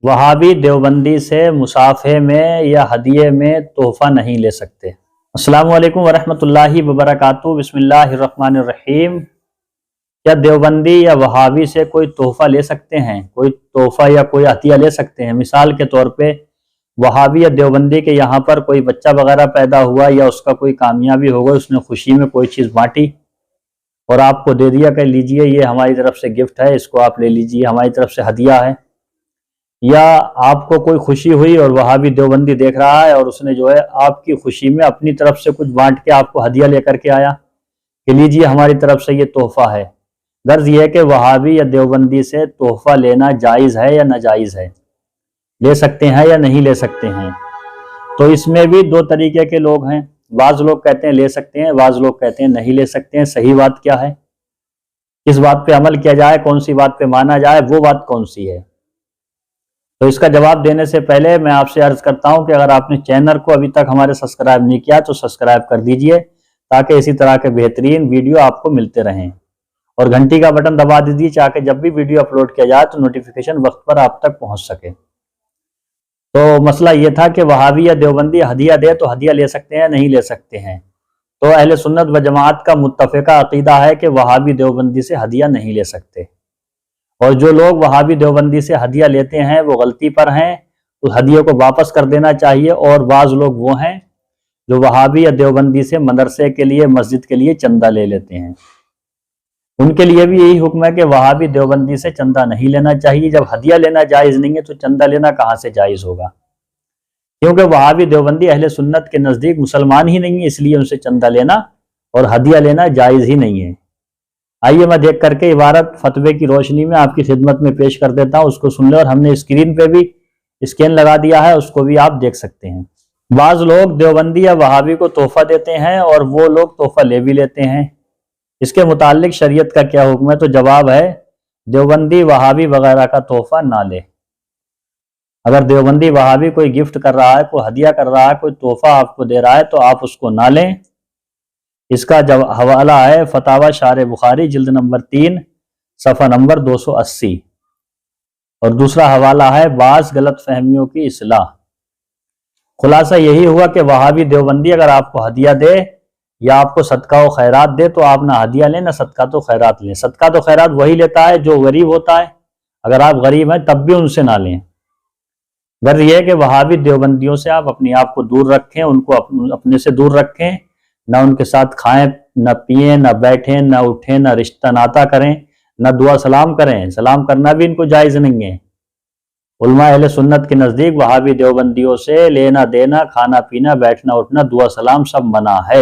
वहाबी देवबंदी से मुसाफे में या हदिये में तोहफा नहीं ले सकते। अस्सलामु अलैकुम वरहमतुल्लाहि वबरकातुहू। बिस्मिल्लाहिर्रहमानिर्रहीम। क्या देवबंदी या वहाबी से कोई तोहफा ले सकते हैं? कोई तोहफा या कोई हदिया ले सकते हैं? मिसाल के तौर पे वहाबी या देवबंदी के यहाँ पर कोई बच्चा वगैरह पैदा हुआ या उसका कोई कामयाबी हो गई, उसने खुशी में कोई चीज़ बांटी और आपको दे दिया कि लीजिए ये हमारी तरफ से गिफ्ट है, इसको आप ले लीजिए, हमारी तरफ से हदिया है। या आपको कोई खुशी हुई और वहाबी देवबंदी देख रहा है और उसने जो है आपकी खुशी में अपनी तरफ से कुछ बांट के आपको हदिया लेकर के आया कि लीजिए हमारी तरफ से ये तोहफा है। गर्ज ये है कि वहाबी या देवबंदी से तोहफा लेना जायज़ है या नाजायज़ है, ले सकते हैं या नहीं ले सकते हैं। तो इसमें भी दो तरीके के लोग हैं। बाज़ लोग कहते हैं ले सकते हैं, बाज़ लोग कहते हैं नहीं ले सकते हैं। सही बात क्या है, किस बात पे अमल किया जाए, कौन सी बात पे माना जाए, वो बात कौन सी है? तो इसका जवाब देने से पहले मैं आपसे अर्ज करता हूं कि अगर आपने चैनल को अभी तक हमारे सब्सक्राइब नहीं किया तो सब्सक्राइब कर दीजिए ताकि इसी तरह के बेहतरीन वीडियो आपको मिलते रहें, और घंटी का बटन दबा दीजिए ताकि जब भी वीडियो अपलोड किया जाए तो नोटिफिकेशन वक्त पर आप तक पहुंच सके। तो मसला ये था कि वहाबी या देवबंदी हदिया दे तो हदिया ले सकते हैं, नहीं ले सकते हैं। तो अहले सुन्नत व जमात का मुत्तफ़िका अकीदा है कि वहाबी देवबंदी से हदिया नहीं ले सकते, और जो लोग वहाबी देवबंदी से हदिया लेते हैं वो गलती पर हैं, उस हदिये को वापस कर देना चाहिए। और बाज़ लोग वो हैं जो वहाबी या देवबंदी से मदरसे के लिए, मस्जिद के लिए चंदा ले लेते हैं, उनके लिए भी यही हुक्म है कि वहाबी देवबंदी से चंदा नहीं लेना चाहिए। जब हदिया लेना जायज़ नहीं है तो चंदा लेना कहाँ से जायज़ होगा? क्योंकि वहाबी देवबंदी अहले सुन्नत के नज़दीक मुसलमान ही नहीं है, इसलिए उनसे चंदा लेना और हदिया लेना जायज़ ही नहीं है। आइए मैं देख करके इबारत फतवे की रोशनी में आपकी खिदमत में पेश कर देता हूँ, उसको सुन ले। और हमने स्क्रीन पे भी स्कैन लगा दिया है, उसको भी आप देख सकते हैं। बाज़ लोग देवबंदी या वहाबी को तोहफा देते हैं और वो लोग तोहफा ले भी लेते हैं। इसके मुतालिक शरीयत का क्या हुक्म है? तो जवाब है देवबंदी वहाबी वगैरह का तोहफा ना ले। अगर देवबंदी वहाबी कोई गिफ्ट कर रहा है, कोई हदिया कर रहा है, कोई तोहफा आपको दे रहा है तो आप उसको ना लें। इसका हवाला है फतावा शार बुखारी जिल्द नंबर 3 सफ़ा नंबर 280, और दूसरा हवाला है बाज़ गलत फहमियों की इस्लाह। खुलासा यही हुआ कि वहाबी देवबंदी अगर आपको हदिया दे या आपको सदका व खैरात दे तो आप ना हदिया लें ना सदका तो खैरात लें। सदका तो खैरात वही लेता है जो गरीब होता है, अगर आप गरीब हैं तब भी उनसे ना लें। गर्ज ये है कि वहाबी देवबंदियों से आप अपने आप को दूर रखें, उनको अपने से दूर रखें, ना उनके साथ खाएं, ना पिएं, ना बैठें, ना उठें, ना रिश्ता नाता करें, ना दुआ सलाम करें। सलाम करना भी इनको जायज़ नहीं है। उलमा अहले सुन्नत के नज़दीक वहाबी देवबंदियों से लेना देना, खाना पीना, बैठना उठना, दुआ सलाम सब मना है।